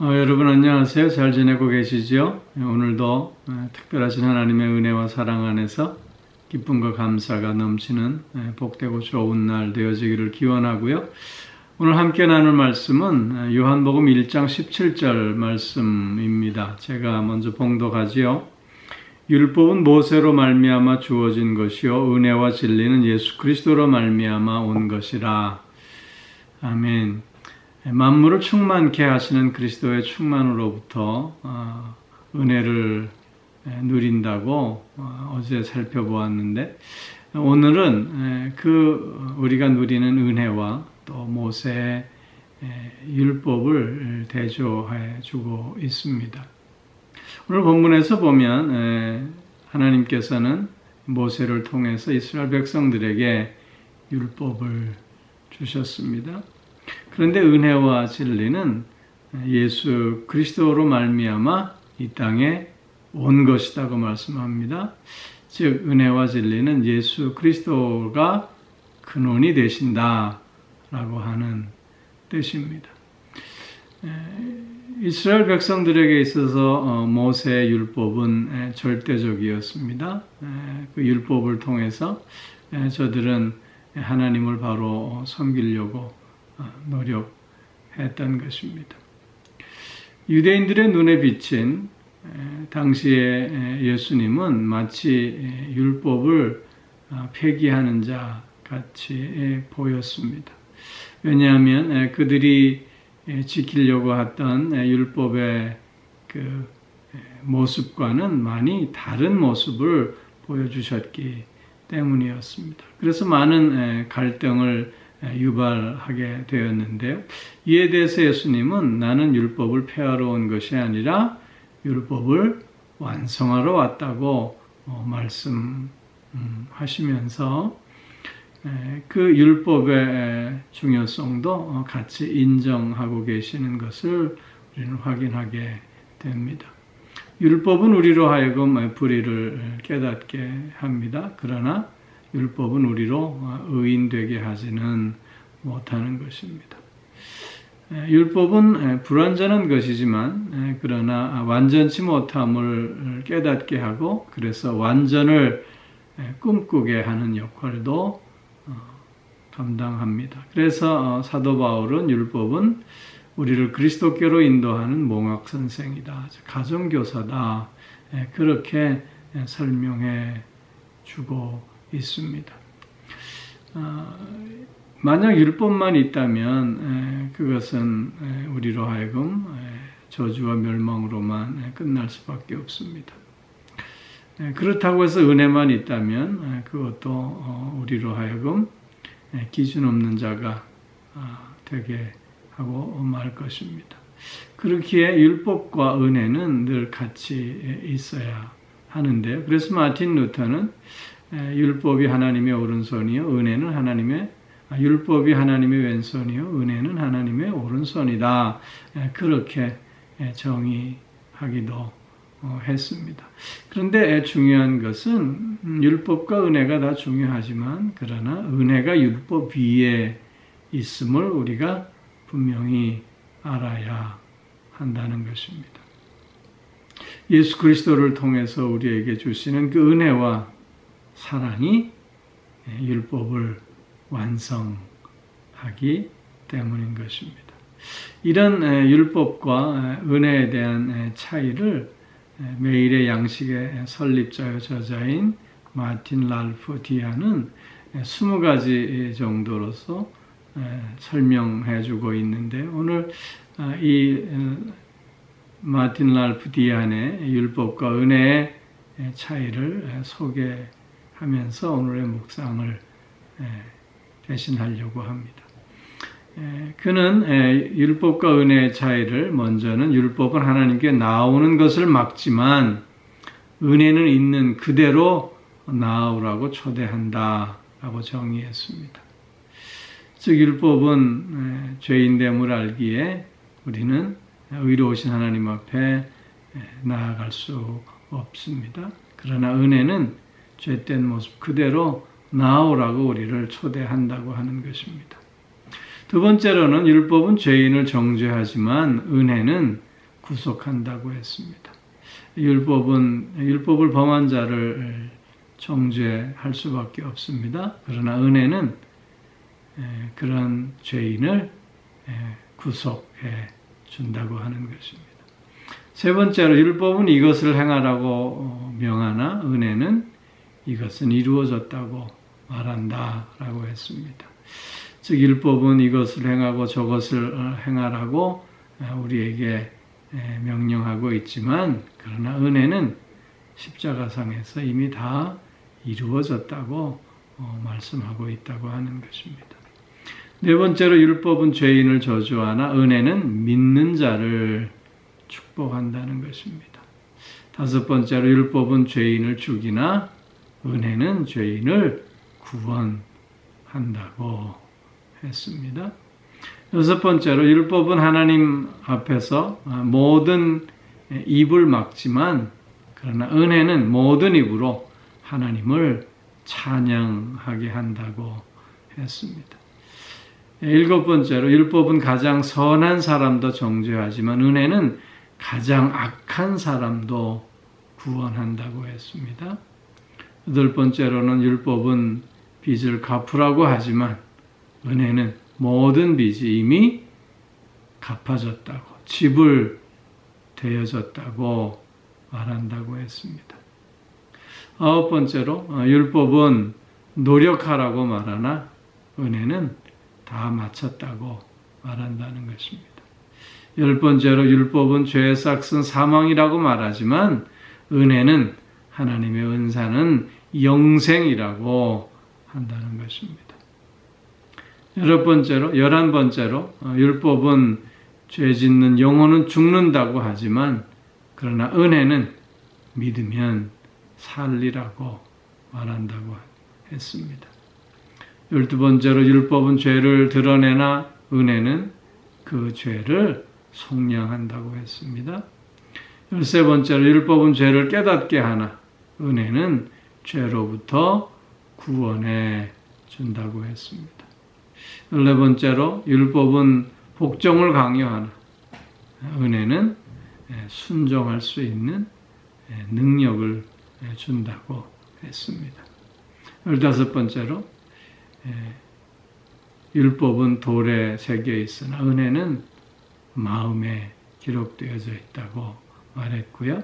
여러분 안녕하세요. 잘 지내고 계시죠? 오늘도 특별하신 하나님의 은혜와 사랑 안에서 기쁨과 감사가 넘치는 복되고 좋은 날 되어지기를 기원하고요. 오늘 함께 나눌 말씀은 요한복음 1장 17절 말씀입니다. 제가 먼저 봉독하지요. 율법은 모세로 말미암아 주어진 것이요 은혜와 진리는 예수 그리스도로 말미암아 온 것이라. 아멘. 만물을 충만케 하시는 그리스도의 충만으로부터 은혜를 누린다고 어제 살펴보았는데, 오늘은 우리가 누리는 은혜와 또 모세의 율법을 대조해 주고 있습니다. 오늘 본문에서 보면 하나님께서는 모세를 통해서 이스라엘 백성들에게 율법을 주셨습니다. 그런데 은혜와 진리는 예수 그리스도로 말미암아 이 땅에 온 것이라고 말씀합니다. 즉 은혜와 진리는 예수 그리스도가 근원이 되신다라고 하는 뜻입니다. 이스라엘 백성들에게 있어서 모세의 율법은 절대적이었습니다. 그 율법을 통해서 저들은 하나님을 바로 섬기려고 노력했던 것입니다. 유대인들의 눈에 비친 당시의 예수님은 마치 율법을 폐기하는 자 같이 보였습니다. 왜냐하면 그들이 지키려고 했던 율법의 그 모습과는 많이 다른 모습을 보여주셨기 때문이었습니다. 그래서 많은 갈등을 유발하게 되었는데요. 이에 대해서 예수님은 나는 율법을 폐하러 온 것이 아니라 율법을 완성하러 왔다고 말씀하시면서 그 율법의 중요성도 같이 인정하고 계시는 것을 우리는 확인하게 됩니다. 율법은 우리로 하여금 불의를 깨닫게 합니다. 그러나 율법은 우리로 의인되게 하지는 못하는 것입니다. 율법은 불완전한 것이지만 그러나 완전치 못함을 깨닫게 하고 그래서 완전을 꿈꾸게 하는 역할도 감당합니다. 그래서 사도 바울은 율법은 우리를 그리스도께로 인도하는 몽학선생이다, 가정교사다, 그렇게 설명해 주고 있습니다. 만약 율법만 있다면 그것은 우리로 하여금 저주와 멸망으로만 끝날 수밖에 없습니다. 그렇다고 해서 은혜만 있다면 그것도 우리로 하여금 기준 없는 자가 되게 하고 말 것입니다. 그렇기에 율법과 은혜는 늘 같이 있어야 하는데요. 그래서 마틴 루터는 율법이 하나님의 오른손이요 율법이 하나님의 왼손이요 은혜는 하나님의 오른손이다, 그렇게 정의하기도 했습니다. 그런데 중요한 것은 율법과 은혜가 다 중요하지만 그러나 은혜가 율법 위에 있음을 우리가 분명히 알아야 한다는 것입니다. 예수 그리스도를 통해서 우리에게 주시는 그 은혜와 사랑이 율법을 완성하기 때문인 것입니다. 이런 율법과 은혜에 대한 차이를 매일의 양식의 설립자요 저자인 마틴 랄프 디아는 20가지 정도로서 설명해 주고 있는데, 오늘 이 마틴 랄프 디안의 율법과 은혜의 차이를 소개하면서 오늘의 묵상을 대신하려고 합니다. 그는 율법과 은혜의 차이를 먼저는 율법은 하나님께 나오는 것을 막지만 은혜는 있는 그대로 나오라고 초대한다라고 정의했습니다. 즉 율법은 죄인됨을 알기에 우리는 의로우신 하나님 앞에 나아갈 수 없습니다. 그러나 은혜는 죄된 모습 그대로 나오라고 우리를 초대한다고 하는 것입니다. 두 번째로는 율법은 죄인을 정죄하지만 은혜는 구속한다고 했습니다. 율법을 범한 자를 정죄할 수밖에 없습니다. 그러나 은혜는 그런 죄인을 구속해 준다고 하는 것입니다. 세 번째로 율법은 이것을 행하라고 명하나 은혜는 이것은 이루어졌다고 말한다라고 했습니다. 즉 율법은 이것을 행하고 저것을 행하라고 우리에게 명령하고 있지만 그러나 은혜는 십자가상에서 이미 다 이루어졌다고 말씀하고 있다고 하는 것입니다. 네 번째로 율법은 죄인을 저주하나 은혜는 믿는 자를 축복한다는 것입니다. 다섯 번째로 율법은 죄인을 죽이나 은혜는 죄인을 구원한다고 했습니다. 여섯 번째로 율법은 하나님 앞에서 모든 입을 막지만 그러나 은혜는 모든 입으로 하나님을 찬양하게 한다고 했습니다. 일곱 번째로 율법은 가장 선한 사람도 정죄하지만 은혜는 가장 악한 사람도 구원한다고 했습니다. 여덟 번째로는 율법은 빚을 갚으라고 하지만 은혜는 모든 빚이 이미 갚아졌다고, 지불 되어졌다고 말한다고 했습니다. 아홉 번째로 율법은 노력하라고 말하나 은혜는 다 마쳤다고 말한다는 것입니다. 열 번째로 율법은 죄의 싹은 사망이라고 말하지만 은혜는 하나님의 은사는 영생이라고 한다는 것입니다. 열한 번째로 율법은 죄 짓는 영혼은 죽는다고 하지만 그러나 은혜는 믿으면 살리라고 말한다고 했습니다. 12번째로 율법은 죄를 드러내나 은혜는 그 죄를 속량한다고 했습니다. 13번째로 율법은 죄를 깨닫게 하나 은혜는 죄로부터 구원해 준다고 했습니다. 14번째로 율법은 복종을 강요하나 은혜는 순종할 수 있는 능력을 준다고 했습니다. 15번째로 율법은 돌에 새겨 있으나 은혜는 마음에 기록되어져 있다고 말했고요.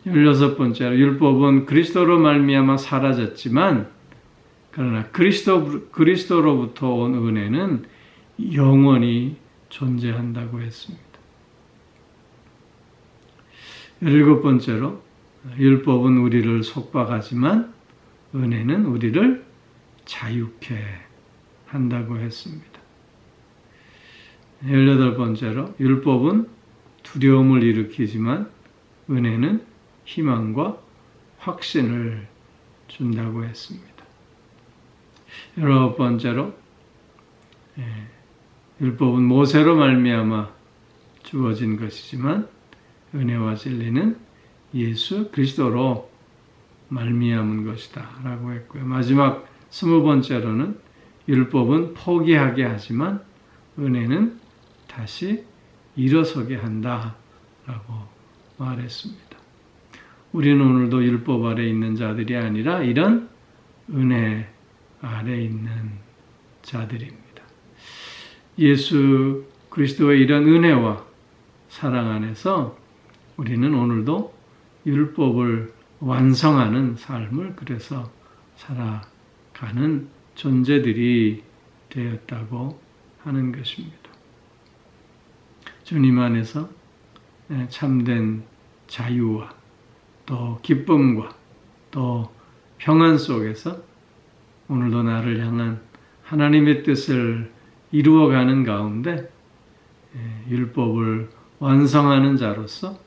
16번째로 율법은 그리스도로 말미암아 사라졌지만 그러나 그리스도로부터 온 은혜는 영원히 존재한다고 했습니다. 17번째로 율법은 우리를 속박하지만 은혜는 우리를 자유케 한다고 했습니다. 18번째로 율법은 두려움을 일으키지만 은혜는 희망과 확신을 준다고 했습니다. 19번째로 율법은 모세로 말미암아 주어진 것이지만 은혜와 진리는 예수 그리스도로 말미암은 것이다 라고 했고요. 마지막 20번째로는 율법은 포기하게 하지만 은혜는 다시 일어서게 한다 라고 말했습니다. 우리는 오늘도 율법 아래 있는 자들이 아니라 이런 은혜 아래 있는 자들입니다. 예수 그리스도의 이런 은혜와 사랑 안에서 우리는 오늘도 율법을 완성하는 삶을 그래서 살아가는 존재들이 되었다고 하는 것입니다. 주님 안에서 참된 자유와 또 기쁨과 또 평안 속에서 오늘도 나를 향한 하나님의 뜻을 이루어가는 가운데 율법을 완성하는 자로서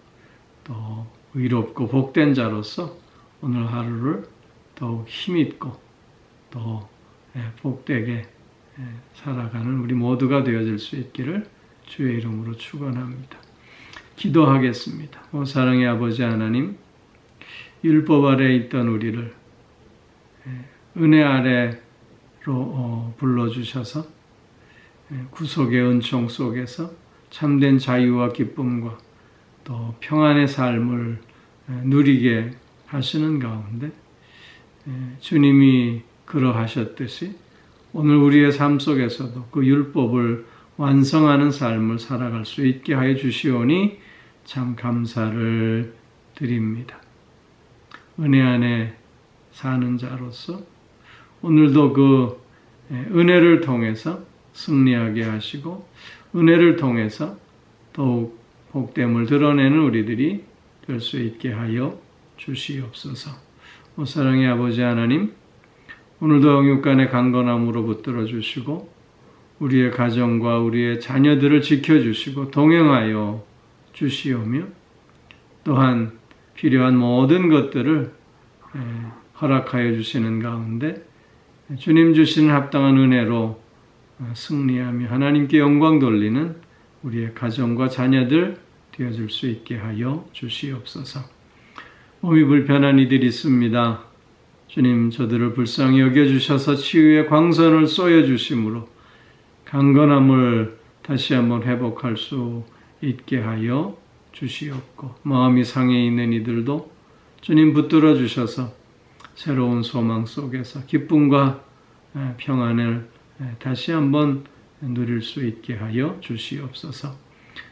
또 의롭고 복된 자로서 오늘 하루를 더욱 힘있고 또 복되게 살아가는 우리 모두가 되어질 수 있기를 주의 이름으로 축원합니다. 기도하겠습니다. 오 사랑의 아버지 하나님, 율법 아래 있던 우리를 은혜 아래로 불러주셔서 구속의 은총 속에서 참된 자유와 기쁨과 또 평안의 삶을 누리게 하시는 가운데 주님이 그러하셨듯이 오늘 우리의 삶 속에서도 그 율법을 완성하는 삶을 살아갈 수 있게 하여 주시오니 참 감사를 드립니다. 은혜 안에 사는 자로서 오늘도 그 은혜를 통해서 승리하게 하시고 은혜를 통해서 더욱 복됨을 드러내는 우리들이 될 수 있게 하여 주시옵소서. 오 사랑의 아버지 하나님, 오늘도 영육간의 강건함으로 붙들어 주시고 우리의 가정과 우리의 자녀들을 지켜주시고 동행하여 주시오며 또한 필요한 모든 것들을 허락하여 주시는 가운데 주님 주시는 합당한 은혜로 승리하며 하나님께 영광 돌리는 우리의 가정과 자녀들 되어줄 수 있게 하여 주시옵소서. 몸이 불편한 이들이 있습니다. 주님 저들을 불쌍히 여겨주셔서 치유의 광선을 쏘여주심으로 강건함을 다시 한번 회복할 수 있게 하여 주시옵고 마음이 상해 있는 이들도 주님 붙들어 주셔서 새로운 소망 속에서 기쁨과 평안을 다시 한번 누릴 수 있게 하여 주시옵소서.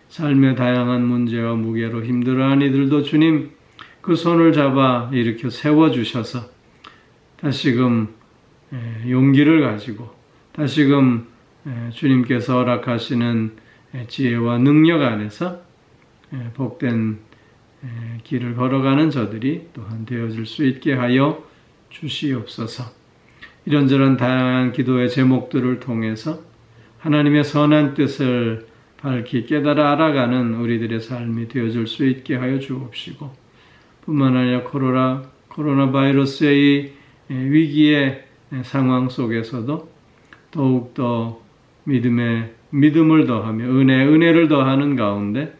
삶의 다양한 문제와 무게로 힘들어하는 이들도 주님 그 손을 잡아 일으켜 세워주셔서 다시금 용기를 가지고 다시금 주님께서 허락하시는 지혜와 능력 안에서 복된 길을 걸어가는 저들이 또한 되어질 수 있게 하여 주시옵소서. 이런저런 다양한 기도의 제목들을 통해서 하나님의 선한 뜻을 밝히 깨달아 알아가는 우리들의 삶이 되어질 수 있게 하여 주옵시고 뿐만 아니라 코로나 바이러스의 위기의 상황 속에서도 더욱더 믿음을 더하며 은혜를 더하는 가운데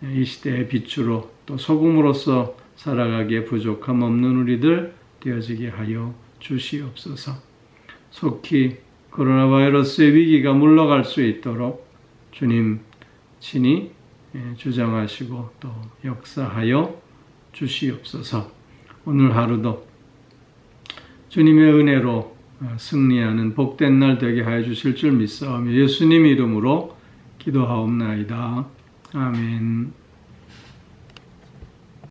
이 시대의 빛으로 또 소금으로서 살아가기에 부족함 없는 우리들 되어지게 하여 주시옵소서. 속히 코로나 바이러스의 위기가 물러갈 수 있도록 주님 친히 주장하시고 또 역사하여 주시옵소서. 오늘 하루도 주님의 은혜로 승리하는 복된 날 되게 하여 주실 줄 믿사오며 예수님 이름으로 기도하옵나이다. 아멘.